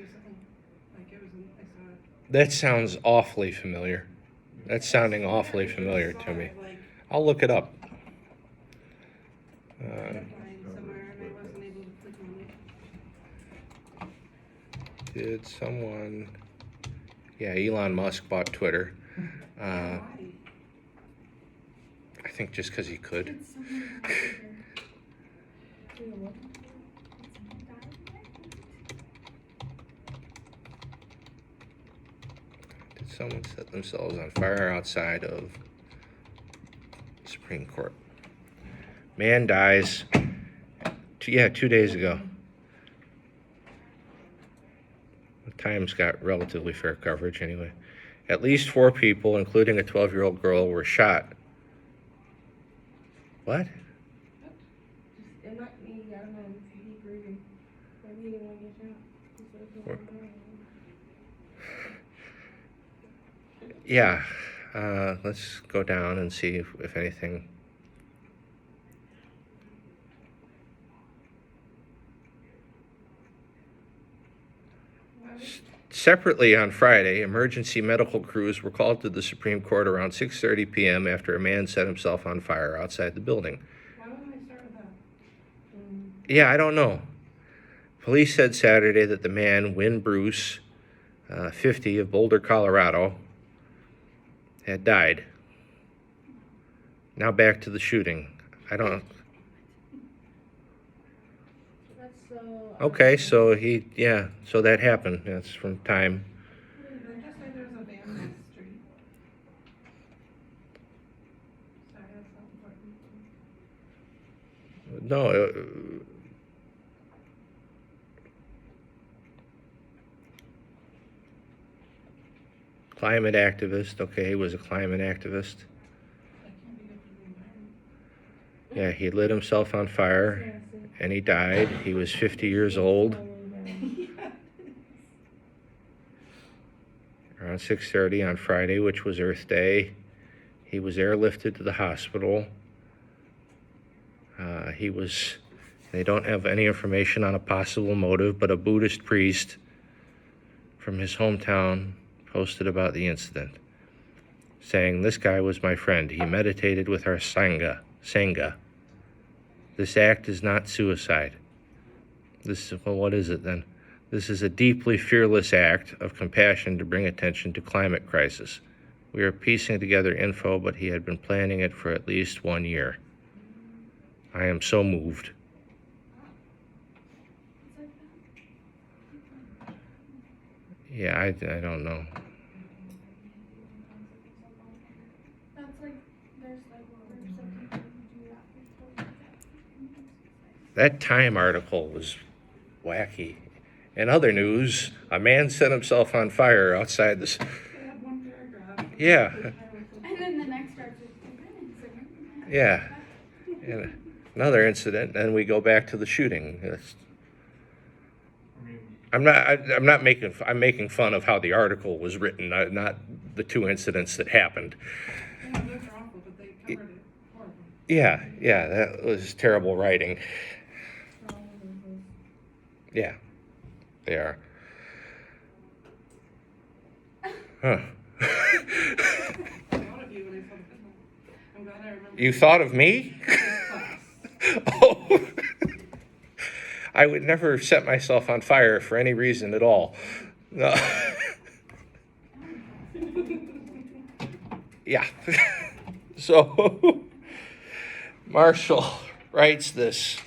recently. Like it was, I saw it. That sounds awfully familiar. That's sounding awfully I just familiar saw to me. it, like, I'll look it up. online somewhere, and I wasn't able to click on it. Did someone... Yeah, Elon Musk bought Twitter. Why? I think just because he could. Did someone buy Twitter? Did someone die? Did someone set themselves on fire outside of Supreme Court? Man dies. 2 days ago. The Times got relatively fair coverage anyway. At least 4 people, including a 12-year-old girl, were shot. What? It might be, I don't know, it's deep reading. Maybe you didn't want to get shot. Instead of Or- going Yeah. Let's go down and see if anything. Separately on Friday, emergency medical crews were called to the Supreme Court around 6:30 p.m. after a man set himself on fire outside the building. Why wouldn't I start with that? Yeah, I don't know. Police said Saturday that the man, Wynn Bruce, 50, of Boulder, Colorado, had died. Now back to the shooting. I don't... That's so... Okay, so so that happened. That's from time. Did I just say there was a van on the street? Sorry, that's not important. No, climate activist. Okay, he was a climate activist. That can't be good for the environment. Yeah, he lit himself on fire and he died. He was 50 years old. Around 6:30 on Friday, which was Earth Day, he was airlifted to the hospital. They don't have any information on a possible motive, but a Buddhist priest from his hometown posted about the incident, saying, "This guy was my friend. He meditated with our Sangha. This act is not suicide." What is it then? "This is a deeply fearless act of compassion to bring attention to climate crisis. We are piecing together info, but he had been planning it for at least 1 year. I am so moved." Yeah, I don't know. That's like, there's like, groups of people who do that. That Time article was wacky. In other news, a man set himself on fire outside this. They had one paragraph. Yeah, And then the next starts with, yeah. And another incident, and we go back to the shooting. I'm making fun of how the article was written, not the 2 incidents that happened. Yeah, those are awful, but they covered it horribly. Yeah, that was terrible writing. Yeah, they are. Huh. I thought of you when I saw the film. I'm glad I remember. You thought of me? This class. Oh. I would never set myself on fire for any reason at all. No. Yeah. So, Marshall writes this,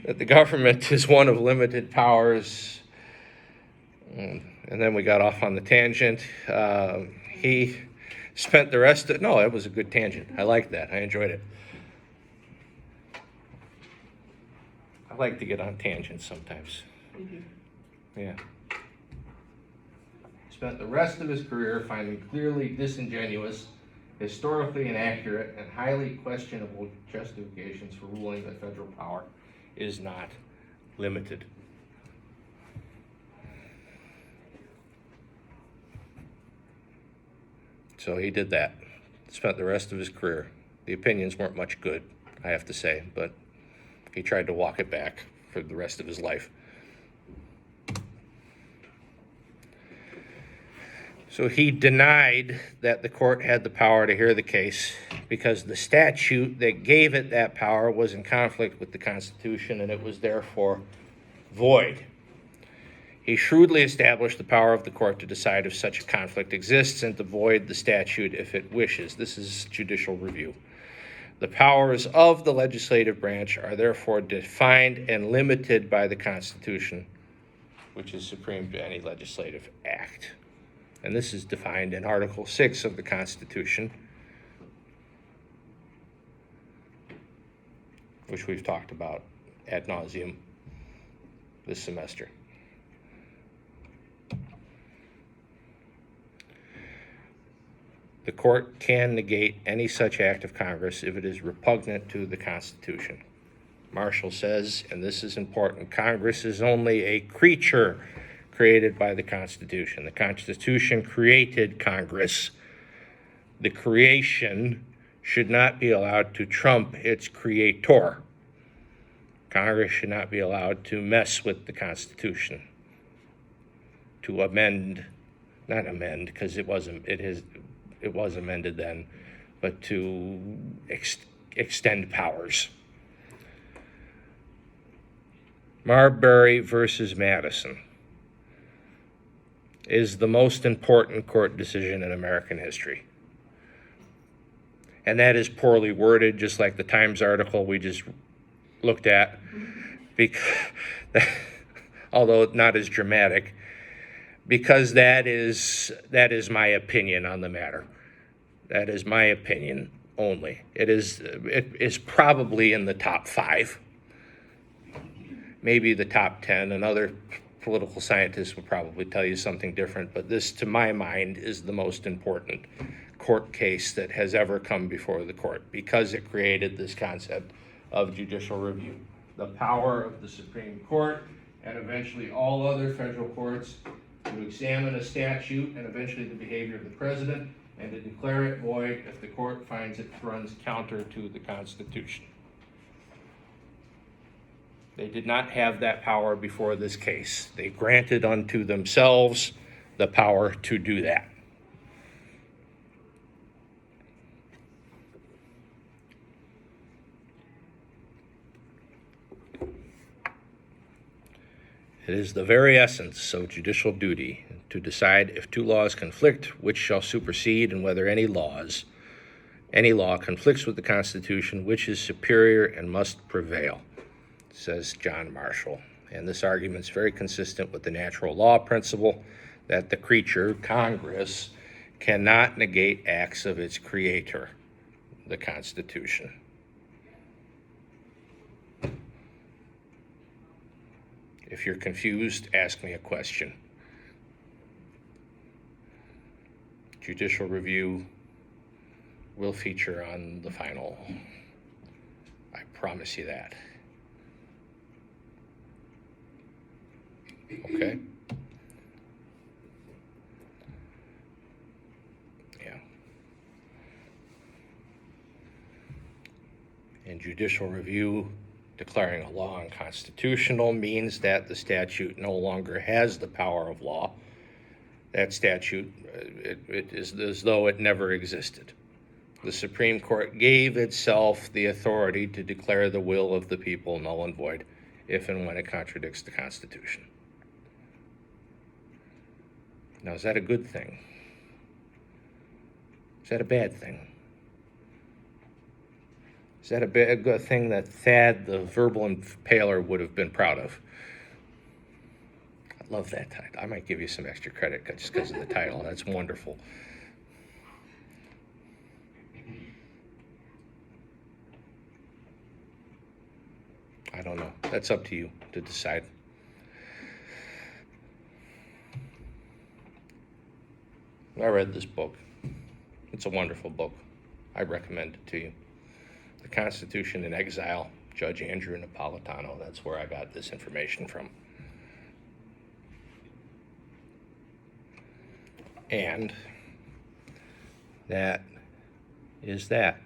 that the government is one of limited powers. And then we got off on the tangent. He spent the rest of... No, it was a good tangent. I liked that. I enjoyed it. I like to get on tangents sometimes. Yeah. Spent the rest of his career finding clearly disingenuous, historically inaccurate, and highly questionable justifications for ruling that federal power is not limited. So he did that. Spent the rest of his career. The opinions weren't much good, I have to say, but he tried to walk it back for the rest of his life. So he denied that the court had the power to hear the case because the statute that gave it that power was in conflict with the Constitution and it was therefore void. He shrewdly established the power of the court to decide if such a conflict exists and to void the statute if it wishes. This is judicial review. The powers of the legislative branch are therefore defined and limited by the Constitution, which is supreme to any legislative act. And this is defined in Article 6 of the Constitution, which we've talked about ad nauseum this semester. The court can negate any such act of Congress if it is repugnant to the Constitution. Marshall says, and this is important, Congress is only a creature created by the Constitution. The Constitution created Congress. The creation should not be allowed to trump its creator. Congress should not be allowed to mess with the Constitution, to amend, not amend, because it was amended then, but to extend powers. Marbury versus Madison is the most important court decision in American history. And that is poorly worded, just like the Times article we just looked at, because, although not as dramatic, because that is my opinion on the matter. That is my opinion only. It is probably in the top 5, maybe the top 10, and other political scientists will probably tell you something different, but this, to my mind, is the most important court case that has ever come before the court because it created this concept of judicial review. The power of the Supreme Court and eventually all other federal courts to examine a statute and eventually the behavior of the president and to declare it void if the court finds it runs counter to the Constitution. They did not have that power before this case. They granted unto themselves the power to do that. It is the very essence of judicial duty to decide if two laws conflict, which shall supersede, and whether any law conflicts with the Constitution, which is superior and must prevail, says John Marshall. And this argument is very consistent with the natural law principle that the creature, Congress, cannot negate acts of its creator, the Constitution. If you're confused, ask me a question. Judicial review will feature on the final. I promise you that. Okay? Yeah. And judicial review declaring a law unconstitutional means that the statute no longer has the power of law. That statute, it is as though it never existed. The Supreme Court gave itself the authority to declare the will of the people null and void if and when it contradicts the Constitution. Now, is that a good thing? Is that a bad thing? Is that a good thing that Thad, the verbal impaler, would have been proud of? I love that title. I might give you some extra credit just because of the title. That's wonderful. I don't know. That's up to you to decide. I read this book. It's a wonderful book. I recommend it to you. The Constitution in Exile, Judge Andrew Napolitano. That's where I got this information from. And that is that.